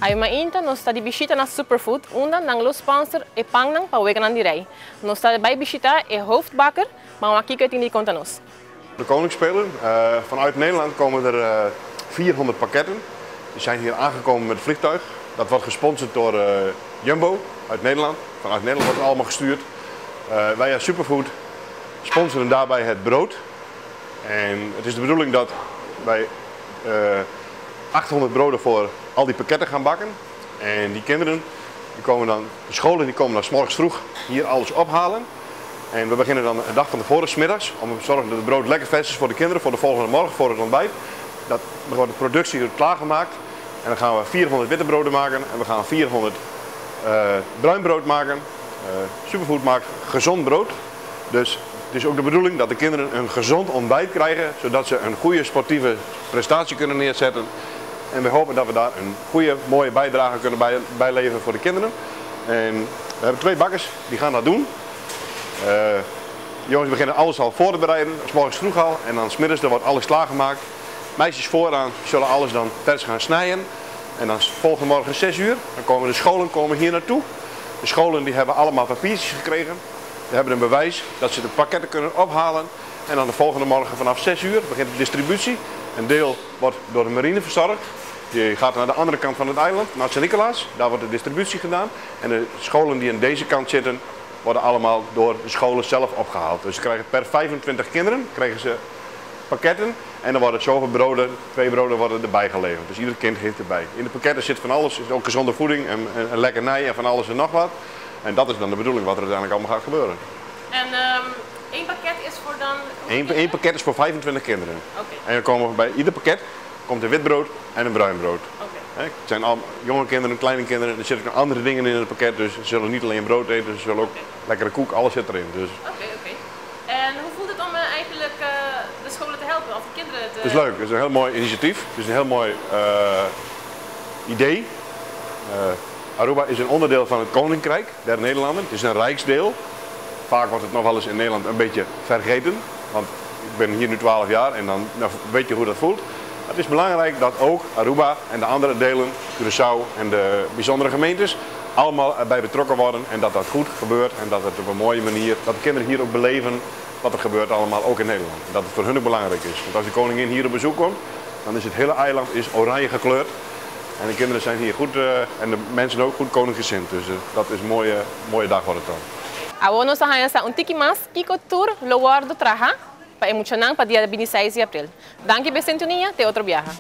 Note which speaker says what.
Speaker 1: Ay mainta nos está de visita na Superfood, undan nang los sponsor e pang nang pawegan aan die rij. Nos está bij visita e hoofdbakker, maar wat kijk die konta nos.
Speaker 2: De Koningsspelen. Vanuit Nederland komen er 400 pakketten. Die zijn hier aangekomen met het vliegtuig. Dat wordt gesponsord door Jumbo uit Nederland. Vanuit Nederland wordt het allemaal gestuurd. Wij als Superfood sponsoren daarbij het brood. En het is de bedoeling dat wij 800 broden voor al die pakketten gaan bakken. En die kinderen, die komen dan, de scholen die komen dan 's morgens vroeg hier alles ophalen. En we beginnen dan een dag van tevoren, 's middags, om te zorgen dat het brood lekker vers is voor de kinderen, voor de volgende morgen, voor het ontbijt. Dan wordt de productie klaargemaakt. En dan gaan we 400 witte broden maken en we gaan 400 bruin brood maken. Superfood maakt gezond brood. Dus het is ook de bedoeling dat de kinderen een gezond ontbijt krijgen, zodat ze een goede sportieve prestatie kunnen neerzetten. En we hopen dat we daar een goede, mooie bijdrage kunnen bijleveren voor de kinderen. En we hebben 2 bakkers die gaan dat doen. Jongens beginnen alles al voor te bereiden, 's morgens vroeg al. En dan 's middags wordt alles klaargemaakt. Meisjes vooraan zullen alles dan vers gaan snijden. En dan volgende morgen 6 uur, dan komen de scholen hier naartoe. De scholen die hebben allemaal papiertjes gekregen. Die hebben een bewijs dat ze de pakketten kunnen ophalen. En dan de volgende morgen vanaf 6 uur begint de distributie. Een deel wordt door de marine verzorgd. Die gaat naar de andere kant van het eiland, naar Sint-Nicolaas. Daar wordt de distributie gedaan. En de scholen die aan deze kant zitten, worden allemaal door de scholen zelf opgehaald. Dus ze krijgen per 25 kinderen krijgen ze pakketten. En dan worden zoveel broden, 2 broden worden erbij geleverd. Dus ieder kind heeft erbij. In de pakketten zit van alles, is ook gezonde voeding en lekkernij en van alles en nog wat. En dat is dan de bedoeling wat er uiteindelijk allemaal gaat gebeuren.
Speaker 1: En één pakket is voor dan...
Speaker 2: Eén pakket is voor 25 kinderen.
Speaker 1: Oké.
Speaker 2: En dan komen bij ieder pakket komt een wit brood en een bruin brood.
Speaker 1: Oké.
Speaker 2: Het zijn al jonge kinderen, kleine kinderen, er zitten nog andere dingen in het pakket. Dus ze zullen niet alleen brood eten, ze zullen ook lekkere koek, alles zit erin. Dus.
Speaker 1: Oké. En hoe voelt het om eigenlijk de scholen te helpen, of de kinderen te...
Speaker 2: Het is leuk, het is een heel mooi initiatief, het is een heel mooi idee. Aruba is een onderdeel van het Koninkrijk der Nederlanden, het is een rijksdeel. Vaak wordt het nog wel eens in Nederland een beetje vergeten, want ik ben hier nu 12 jaar en dan weet je hoe dat voelt. Het is belangrijk dat ook Aruba en de andere delen, Curaçao en de bijzondere gemeentes, allemaal erbij betrokken worden en dat dat goed gebeurt en dat het op een mooie manier, dat de kinderen hier ook beleven wat er gebeurt allemaal ook in Nederland. En dat het voor hun ook belangrijk is. Want als de koningin hier op bezoek komt, dan is het hele eiland oranje gekleurd. En de kinderen zijn hier goed en de mensen ook goed koninggezind. Dus dat is een mooie dag wordt het dan.
Speaker 1: Agora nós arranhamos um tiki mais Kiko Tour Lowardo Traha para emocionar para dia 26 de abril. Danke pela sintonia, até outro viaje.